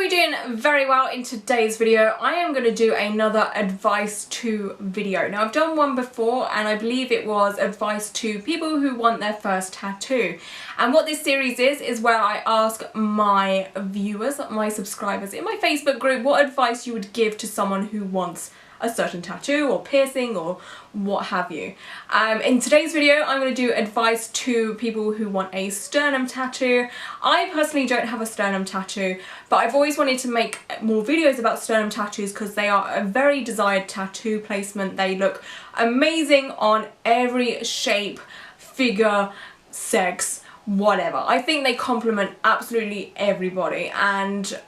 we're doing very well in today's video. I am going to do another advice to video. Now I've done one before and I believe it was advice to people who want their first tattoo. And what this series is where I ask my viewers, my subscribers in my Facebook group what advice you would give to someone who wants a certain tattoo or piercing or what have you. In today's video I'm going to do advice to people who want a sternum tattoo. I personally don't have a sternum tattoo, but I've always wanted to make more videos about sternum tattoos because they are a very desired tattoo placement. They look amazing on every shape, figure, sex, whatever. I think they complement absolutely everybody, and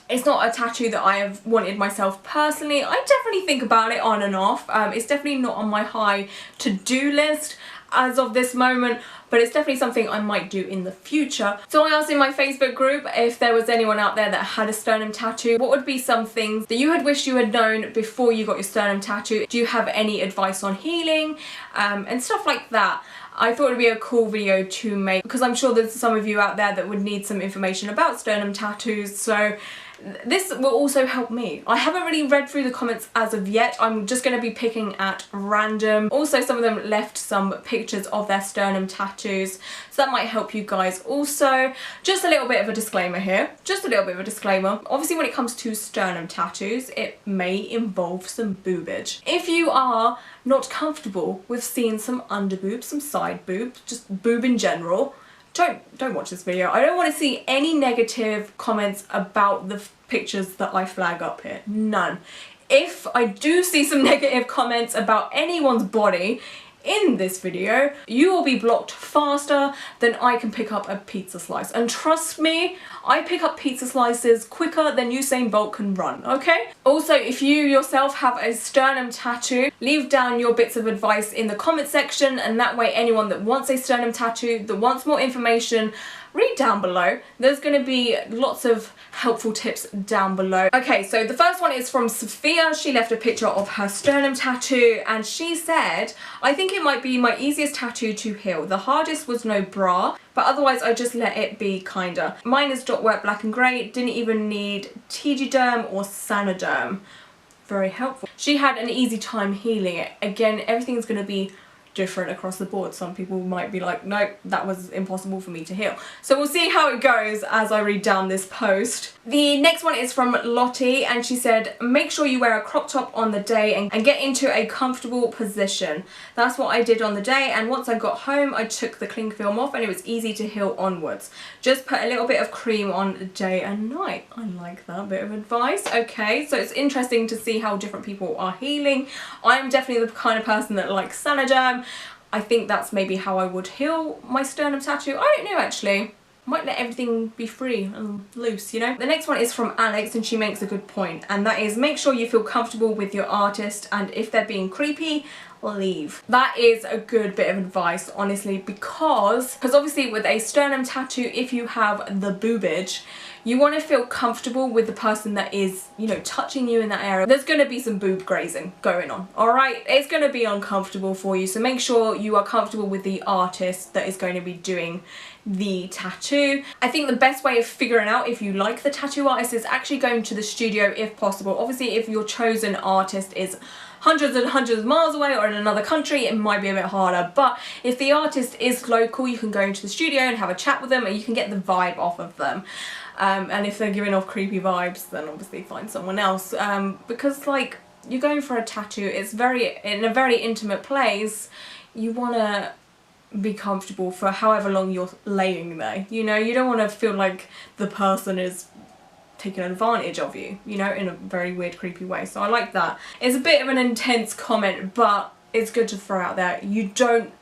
it's not a tattoo that I have wanted myself personally. I definitely think about it on and off. It's definitely not on my high to-do list as of this moment, but it's definitely something I might do in the future. So I asked in my Facebook group if there was anyone out there that had a sternum tattoo. What would be some things that you had wished you had known before you got your sternum tattoo? Do you have any advice on healing and stuff like that? I thought it would be a cool video to make because I'm sure there's some of you out there that would need some information about sternum tattoos, so this will also help me. I haven't really read through the comments as of yet. I'm just going to be picking at random. Also, some of them left some pictures of their sternum tattoos, so that might help you guys also. Just a little bit of a disclaimer here. Just a little bit of a disclaimer. Obviously, when it comes to sternum tattoos, it may involve some boobage. If you are not comfortable with seeing some under boob, some side boob, just boob in general, don't watch this video. I don't want to see any negative comments about the pictures that I flag up here. None. If I do see some negative comments about anyone's body in this video, you will be blocked faster than I can pick up a pizza slice. And trust me, I pick up pizza slices quicker than Usain Bolt can run, okay? Also, if you yourself have a sternum tattoo, leave down your bits of advice in the comment section, and that way anyone that wants a sternum tattoo, that wants more information, read down below. There's going to be lots of helpful tips down below. Okay, so the first one is from Sophia. She left a picture of her sternum tattoo and she said, I think it might be my easiest tattoo to heal. The hardest was no bra, but otherwise I just let it be kinda. Mine is dot work black and grey, didn't even need TG-derm or Sanoderm. Very helpful. She had an easy time healing it. Again, everything's going to be different across the board. Some people might be like, nope, that was impossible for me to heal. So we'll see how it goes as I read down this post. The next one is from Lottie, and she said, make sure you wear a crop top on the day and get into a comfortable position. That's what I did on the day, and once I got home I took the cling film off and it was easy to heal onwards. Just put a little bit of cream on day and night. I like that bit of advice. Okay, so it's interesting to see how different people are healing. I'm definitely the kind of person that likes Sanoderm. I think that's maybe how I would heal my sternum tattoo. I don't know actually. Might let everything be free and loose, you know? The next one is from Alex, and she makes a good point, and that is make sure you feel comfortable with your artist, and if they're being creepy, leave. That is a good bit of advice, honestly, because obviously with a sternum tattoo, if you have the boobage, you want to feel comfortable with the person that is, you know, touching you in that area. There's going to be some boob grazing going on, alright? It's going to be uncomfortable for you, so make sure you are comfortable with the artist that is going to be doing the tattoo. I think the best way of figuring out if you like the tattoo artist is actually going to the studio if possible. Obviously, if your chosen artist is hundreds and hundreds of miles away or in another country, it might be a bit harder, but if the artist is local, you can go into the studio and have a chat with them and you can get the vibe off of them. And if they're giving off creepy vibes, then obviously find someone else, because like, you're going for a tattoo, it's in a very intimate place. You want to be comfortable for however long you're laying there, you know? You don't want to feel like the person is taking advantage of you, you know, in a very weird, creepy way. So I like that. It's a bit of an intense comment, but it's good to throw out there. You don't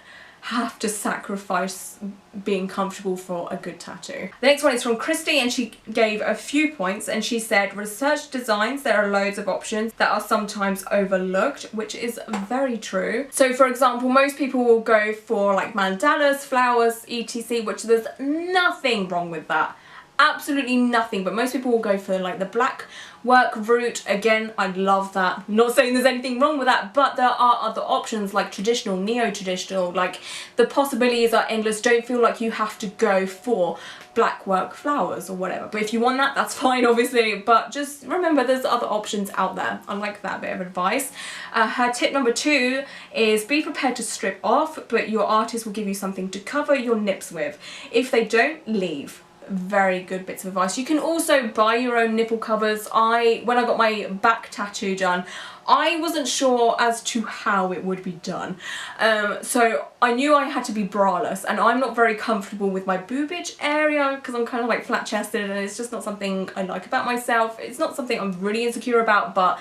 have to sacrifice being comfortable for a good tattoo. The next one is from Christy, and she gave a few points, and she said, research designs, there are loads of options that are sometimes overlooked, which is very true. So for example, most people will go for like mandalas, flowers, etc., which there's nothing wrong with that absolutely nothing, but most people will go for like the black work route. Again, I love that. Not saying there's anything wrong with that, but there are other options like traditional, neo-traditional, like the possibilities are endless. Don't feel like you have to go for black work flowers or whatever, but if you want that, that's fine obviously, but just remember there's other options out there. I like that bit of advice. Her tip number 2 is be prepared to strip off, but your artist will give you something to cover your nips with. If they don't, leave. Very good bits of advice. You can also buy your own nipple covers. When I got my back tattoo done, I wasn't sure as to how it would be done, so I knew I had to be braless, and I'm not very comfortable with my boobage area because I'm kind of like flat chested, and it's just not something I like about myself. It's not something I'm really insecure about, but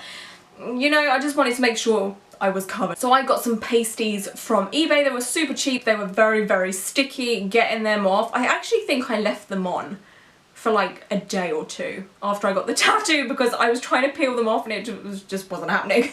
you know, I just wanted to make sure I was covered. So I got some pasties from eBay. They were super cheap. They were very, very sticky. Getting them off, I actually think I left them on for like a day or two after I got the tattoo because I was trying to peel them off and it just wasn't happening.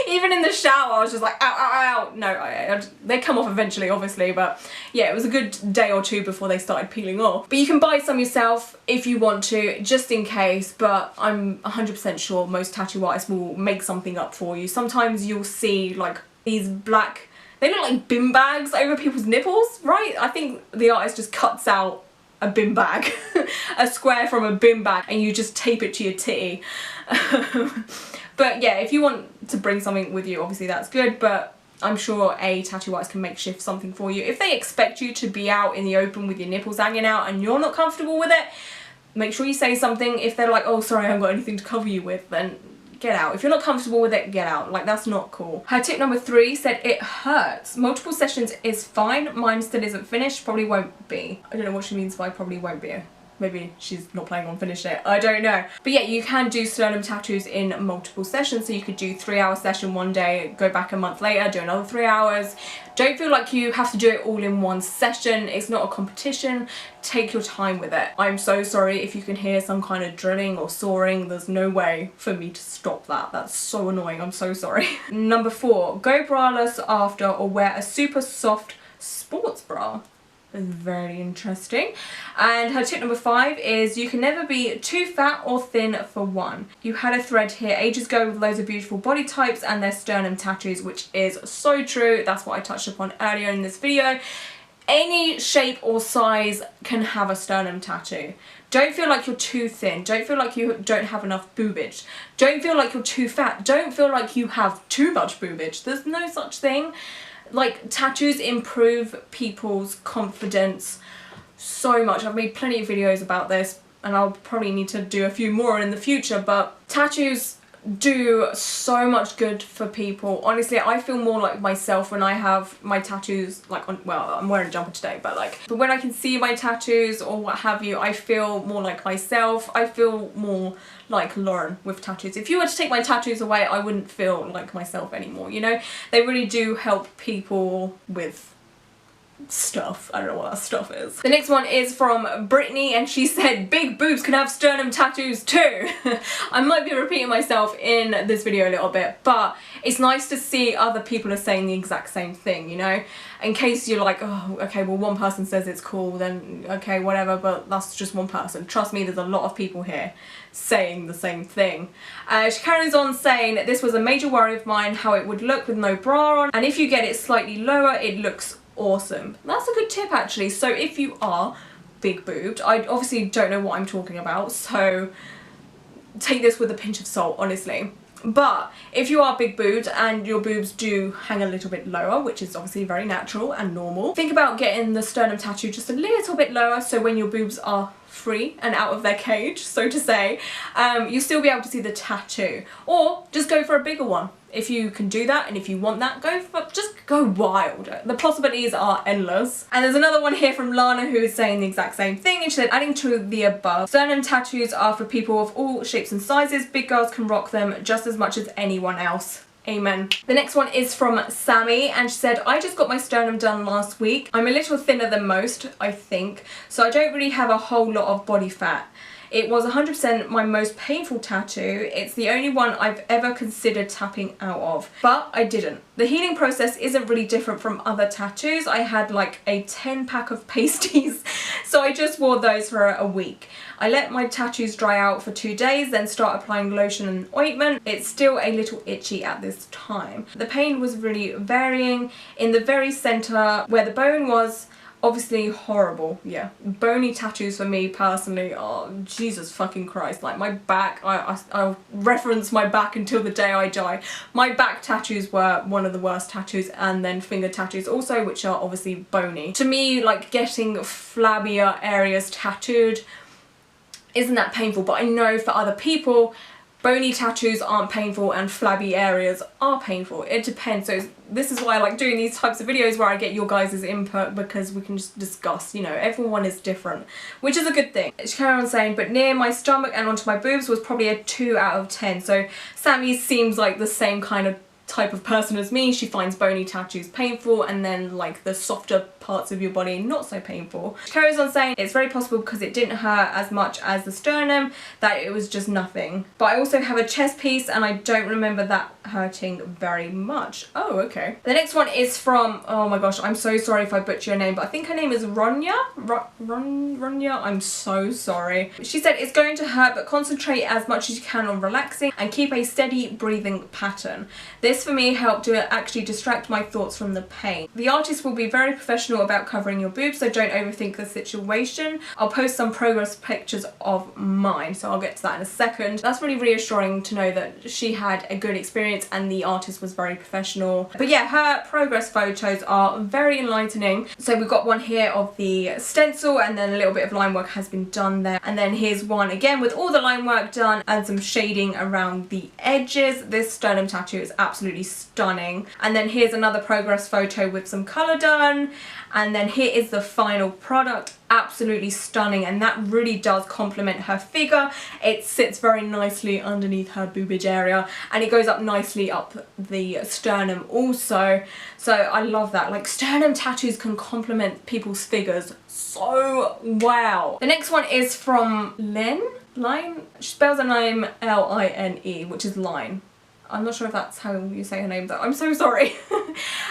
Even in the shower I was just like ow, ow, ow. No, they come off eventually obviously, but yeah, it was a good day or two before they started peeling off. But you can buy some yourself if you want to, just in case, but I'm 100% sure most tattoo artists will make something up for you. Sometimes you'll see like these black, they look like bin bags over people's nipples, right? I think the artist just cuts out a bin bag, a square from a bin bag, and you just tape it to your titty. But yeah, if you want to bring something with you, obviously that's good, but I'm sure a tattoo artist can makeshift something for you. If they expect you to be out in the open with your nipples hanging out and you're not comfortable with it, make sure you say something. If they're like, oh sorry, I haven't got anything to cover you with, then get out. If you're not comfortable with it, get out. Like, that's not cool. Her tip number 3 said it hurts. Multiple sessions is fine. Mine still isn't finished. Probably won't be. I don't know what she means by probably won't be. Maybe she's not planning on finishing it. I don't know. But yeah, you can do sternum tattoos in multiple sessions. So you could do 3-hour session one day, go back a month later, do another 3 hours. Don't feel like you have to do it all in one session. It's not a competition. Take your time with it. I'm so sorry if you can hear some kind of drilling or sawing. There's no way for me to stop that. That's so annoying. I'm so sorry. Number 4, go braless after or wear a super soft sports bra. Very interesting. And her tip number 5 is you can never be too fat or thin for one. You had a thread here ages ago with loads of beautiful body types and their sternum tattoos, which is so true. That's what I touched upon earlier in this video. Any shape or size can have a sternum tattoo. Don't feel like you're too thin. Don't feel like you don't have enough boobage. Don't feel like you're too fat. Don't feel like you have too much boobage. There's no such thing. Like, tattoos improve people's confidence so much. I've made plenty of videos about this and I'll probably need to do a few more in the future, but tattoos do so much good for people. Honestly, I feel more like myself when I have my tattoos, like on, well, I'm wearing a jumper today, but when I can see my tattoos or what have you, I feel more like myself. I feel more like Lauren with tattoos. If you were to take my tattoos away, I wouldn't feel like myself anymore, you know? They really do help people with stuff. I don't know what that stuff is. The next one is from Brittany and she said big boobs can have sternum tattoos too. I might be repeating myself in this video a little bit, but it's nice to see other people are saying the exact same thing, you know? In case you're like, oh, okay, well one person says it's cool, then okay, whatever, but that's just one person. Trust me, there's a lot of people here saying the same thing. She carries on saying that this was a major worry of mine, how it would look with no bra on, and if you get it slightly lower, it looks awesome. That's a good tip actually. So if you are big boobed, I obviously don't know what I'm talking about, so take this with a pinch of salt, honestly. But if you are big boobed and your boobs do hang a little bit lower, which is obviously very natural and normal, think about getting the sternum tattoo just a little bit lower so when your boobs are free and out of their cage, so to say, you'll still be able to see the tattoo. Or just go for a bigger one. If you can do that and if you want that, just go wild. The possibilities are endless. And there's another one here from Lana who is saying the exact same thing, and she said, adding to the above, sternum tattoos are for people of all shapes and sizes. Big girls can rock them just as much as anyone else. Amen. The next one is from Sammy and she said, I just got my sternum done last week. I'm a little thinner than most, I think, so I don't really have a whole lot of body fat. It was 100% my most painful tattoo. It's the only one I've ever considered tapping out of, but I didn't. The healing process isn't really different from other tattoos. I had like a 10 pack of pasties, so I just wore those for a week. I let my tattoos dry out for 2 days, then start applying lotion and ointment. It's still a little itchy at this time. The pain was really varying. In the very center where the bone was, obviously horrible. Yeah, bony tattoos for me personally are Jesus fucking Christ. Like my back, I'll reference my back until the day I die. My back tattoos were one of the worst tattoos, and then finger tattoos also, which are obviously bony. To me, like getting flabbier areas tattooed isn't that painful, but I know for other people bony tattoos aren't painful and flabby areas are painful. It depends. So this is why I like doing these types of videos where I get your guys' input, because we can just discuss, you know, everyone is different, which is a good thing. She carried on saying, but near my stomach and onto my boobs was probably a 2 out of 10. So Sammy seems like the same kind of type of person as me. She finds bony tattoos painful, and then like the softer parts of your body not so painful. She carries on saying it's very possible because it didn't hurt as much as the sternum, that it was just nothing. But I also have a chest piece and I don't remember that hurting very much. Oh, okay. The next one is from, oh my gosh, I'm so sorry if I butcher your name, but I think her name is Ronya? Ronya? I'm so sorry. She said it's going to hurt, but concentrate as much as you can on relaxing and keep a steady breathing pattern. This for me helped to actually distract my thoughts from the pain. The artist will be very professional about covering your boobs, so don't overthink the situation. I'll post some progress pictures of mine, so I'll get to that in a second. That's really reassuring to know that she had a good experience and the artist was very professional. But yeah, her progress photos are very enlightening. So we've got one here of the stencil, and then a little bit of line work has been done there. And then here's one again with all the line work done and some shading around the edges. This sternum tattoo is absolutely stunning. And then here's another progress photo with some colour done. And then here is the final product. Absolutely stunning, and that really does complement her figure. It sits very nicely underneath her boobage area, and it goes up nicely up the sternum also. So I love that. Like, sternum tattoos can complement people's figures so wow. The next one is from Line? She spells her name L-I-N-E, which is Line. I'm not sure if that's how you say her name though. I'm so sorry.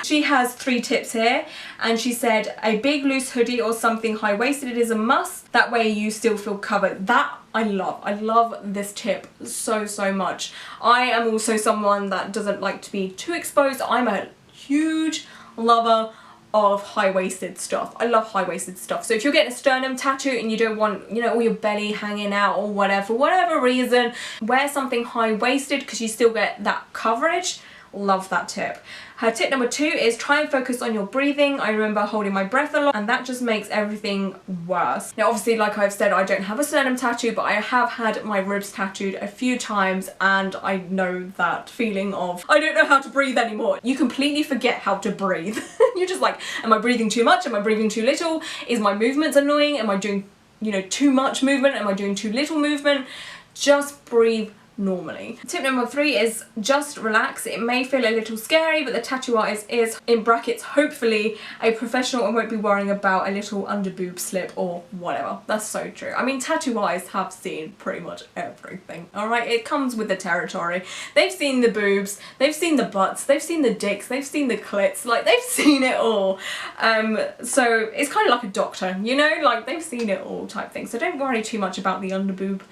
She has 3 tips here, and she said a big loose hoodie or something high-waisted is a must. That way you still feel covered. That I love. I love this tip so much. I am also someone that doesn't like to be too exposed. I'm a huge lover of high-waisted stuff. I love high-waisted stuff. So if you're getting a sternum tattoo and you don't want, you know, all your belly hanging out or whatever, for whatever reason, wear something high-waisted because you still get that coverage. Love that tip. Her tip number 2 is try and focus on your breathing. I remember holding my breath a lot, and that just makes everything worse. Now obviously, like I've said, I don't have a sternum tattoo, but I have had my ribs tattooed a few times, and I know that feeling of I don't know how to breathe anymore. You completely forget how to breathe. You're just like, am I breathing too much? Am I breathing too little? Is my movements annoying? Am I doing, you know, too much movement? Am I doing too little movement? Just breathe normally. Tip number 3 is just relax. It may feel a little scary, but the tattoo artist is, in brackets, hopefully a professional and won't be worrying about a little under boob slip or whatever. That's so true. I mean, tattoo artists have seen pretty much everything, alright? It comes with the territory. They've seen the boobs, they've seen the butts, they've seen the dicks, they've seen the clits, like they've seen it all. So it's kind of like a doctor, you know, like they've seen it all type thing. So don't worry too much about the under boob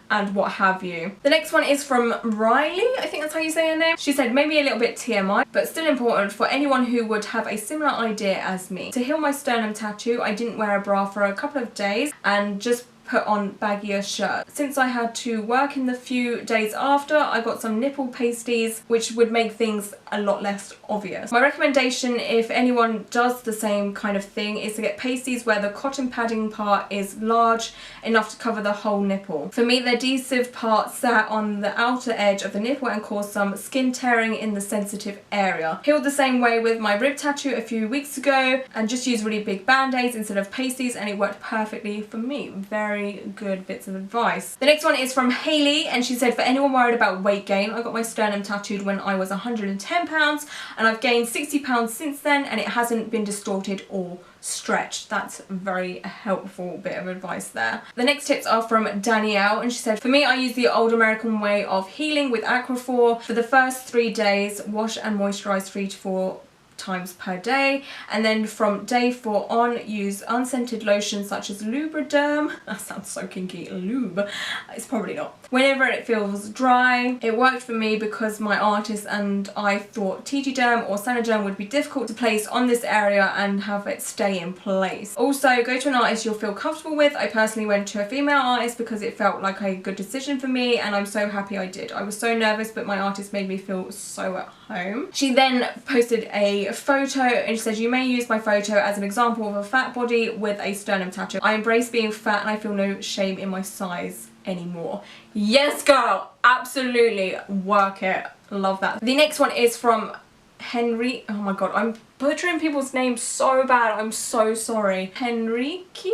and what have you. The next one is from Riley, I think that's how you say her name. She said maybe a little bit TMI, but still important for anyone who would have a similar idea as me. To heal my sternum tattoo, I didn't wear a bra for a couple of days and just put on baggier shirt. Since I had to work in the few days after, I got some nipple pasties, which would make things a lot less obvious. My recommendation, if anyone does the same kind of thing, is to get pasties where the cotton padding part is large enough to cover the whole nipple. For me, the adhesive part sat on the outer edge of the nipple and caused some skin tearing in the sensitive area. Healed the same way with my rib tattoo a few weeks ago, and just used really big band-aids instead of pasties, and it worked perfectly for me. Very good bits of advice. The next one is from Hayley, and she said, for anyone worried about weight gain, I got my sternum tattooed when I was 110 pounds, and I've gained 60 pounds since then, and it hasn't been distorted or stretch. That's a very helpful bit of advice there. The next tips are from Danielle, and she said, for me, I use the old American way of healing with Aquaphor. For the first 3 days, wash and moisturize 3 to 4 times per day, and then from day 4 on, use unscented lotions such as Lubriderm. That sounds so kinky. Lube. It's probably not. Whenever it feels dry. It worked for me because my artist and I thought TG Derm or Sanoderm would be difficult to place on this area and have it stay in place. Also, go to an artist you'll feel comfortable with. I personally went to a female artist because it felt like a good decision for me, and I'm so happy I did. I was so nervous, but my artist made me feel so at home. She then posted a photo, and she said, you may use my photo as an example of a fat body with a sternum tattoo. I embrace being fat and I feel no shame in my size anymore. Yes, girl, absolutely, work it. Love that. The next one is from Henry. Oh my god, I'm butchering people's names so bad. I'm so sorry. Henrique,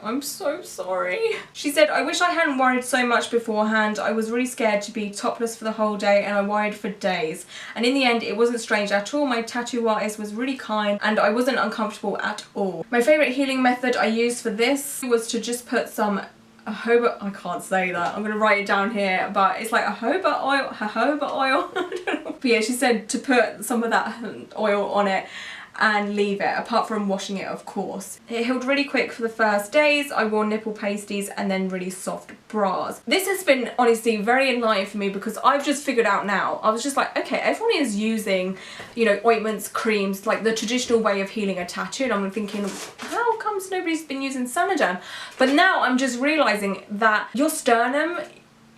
I'm so sorry. She said, I wish I hadn't worried so much beforehand. I was really scared to be topless for the whole day, and I worried for days. And in the end, it wasn't strange at all. My tattoo artist was really kind and I wasn't uncomfortable at all. My favourite healing method I used for this was to just put some jojoba, I can't say that, I'm going to write it down here, but it's like jojoba oil, I don't know. But yeah, she said to put some of that oil on it and leave it, apart from washing it, of course. It healed really quick for the first days. I wore nipple pasties and then really soft bras. This has been honestly very enlightening for me because I've just figured out now. I was just like, okay, everyone is using, you know, ointments, creams, like the traditional way of healing a tattoo, and I'm thinking, how comes nobody's been using Sanoderm? But now I'm just realizing that your sternum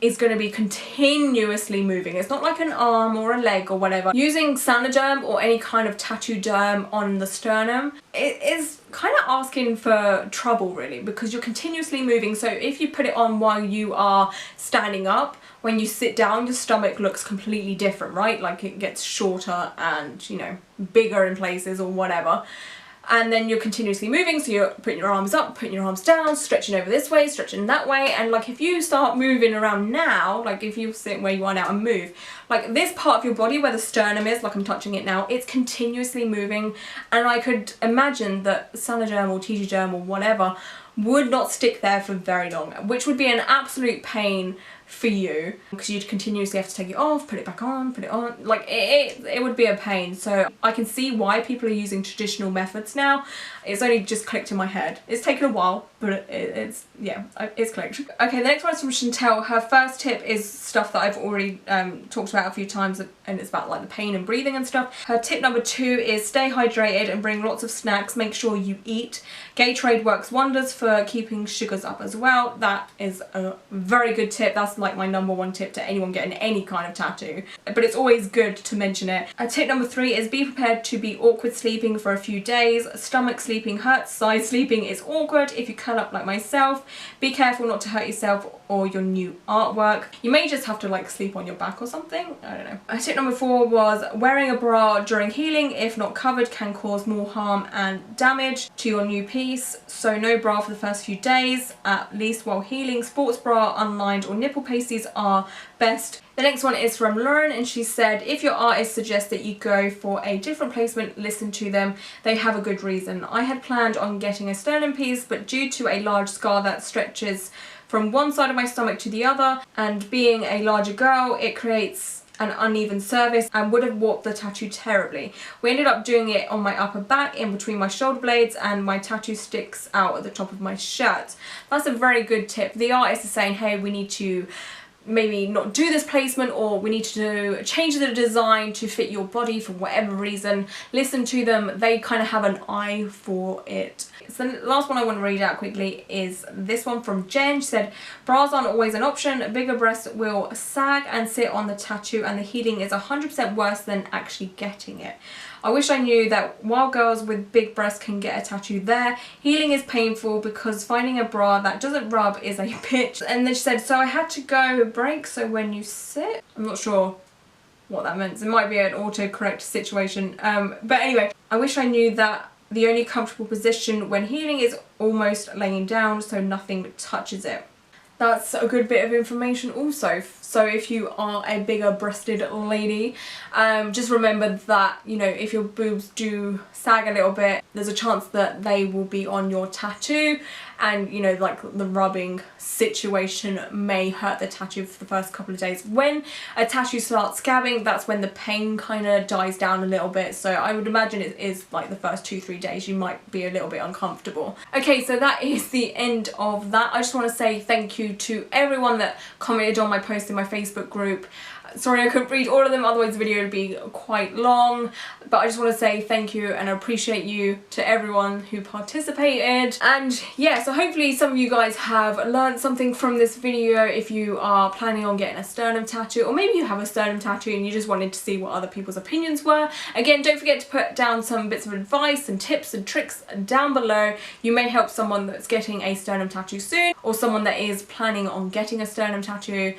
is going to be continuously moving. It's not like an arm or a leg or whatever. Using Sanoderm or any kind of tattoo derm on the sternum, it is kind of asking for trouble really, because you're continuously moving. So if you put it on while you are standing up, when you sit down, your stomach looks completely different, right? Like it gets shorter and, you know, bigger in places or whatever. And then you're continuously moving, so you're putting your arms up, putting your arms down, stretching over this way, stretching that way, and like if you start moving around now, like if you sit where you are now and move, like this part of your body where the sternum is, like I'm touching it now, it's continuously moving, and I could imagine that Sanoderm or TG Derm or whatever would not stick there for very long, which would be an absolute pain for you because you'd continuously have to take it off, put it back on, put it on, like it would be a pain. So I can see why people are using traditional methods now. It's only just clicked in my head. It's taken a while, but it's yeah, it's clicked. Okay, the next one is from Chantel. Her first tip is stuff that I've already talked about a few times, and it's about like the pain and breathing and stuff. Her tip number 2 is stay hydrated and bring lots of snacks. Make sure you eat. Gatorade works wonders for keeping sugars up as well. That is a very good tip. That's like my number 1 tip to anyone getting any kind of tattoo, but it's always good to mention it. Tip number 3 is be prepared to be awkward sleeping for a few days. Stomach sleeping hurts, side sleeping is awkward if you curl up like myself. Be careful not to hurt yourself or your new artwork. You may just have to like sleep on your back or something, I don't know. Tip number 4 was wearing a bra during healing, if not covered, can cause more harm and damage to your new piece. So no bra for the first few days, at least while healing. Sports bra, unlined or nipple pasties are best. The next one is from Lauren, and she said, if your artist suggests that you go for a different placement, listen to them. They have a good reason. I had planned on getting a sternum piece, but due to a large scar that stretches from one side of my stomach to the other, and being a larger girl, it creates an uneven surface and would have warped the tattoo terribly. We ended up doing it on my upper back in between my shoulder blades, and my tattoo sticks out at the top of my shirt. That's a very good tip. The artist is saying, hey, we need to maybe not do this placement, or we need to change the design to fit your body for whatever reason. Listen to them, they kind of have an eye for it. So the last one I want to read out quickly is this one from Jen. She said, bras aren't always an option. Bigger breasts will sag and sit on the tattoo, and the healing is 100% worse than actually getting it. I wish I knew that while girls with big breasts can get a tattoo there, healing is painful because finding a bra that doesn't rub is a bitch. And then she said, so I had to go break, so when you sit, I'm not sure what that meant. It might be an autocorrect situation. But anyway, I wish I knew that the only comfortable position when healing is almost laying down so nothing touches it. that's a good bit of information also. So if you are a bigger breasted lady, just remember that, you know, if your boobs do sag a little bit, there's a chance that they will be on your tattoo, and you know, like the rubbing situation may hurt the tattoo for the first couple of days. When a tattoo starts scabbing, that's when the pain kind of dies down a little bit, so I would imagine it is like the first 2-3 days you might be a little bit uncomfortable. Okay, so that is the end of that. I just want to say thank you to everyone that commented on my post in my Facebook group. Sorry I couldn't read all of them, otherwise the video would be quite long, but I just want to say thank you and I appreciate you to everyone who participated. And yeah, so hopefully some of you guys have learned something from this video if you are planning on getting a sternum tattoo, or maybe you have a sternum tattoo and you just wanted to see what other people's opinions were. Again, don't forget to put down some bits of advice and tips and tricks down below. You may help someone that's getting a sternum tattoo soon, or someone that is planning on getting a sternum tattoo.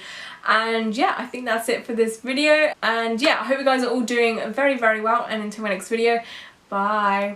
And yeah, I think that's it for this video, and yeah, I hope you guys are all doing very, very well, and until my next video, bye.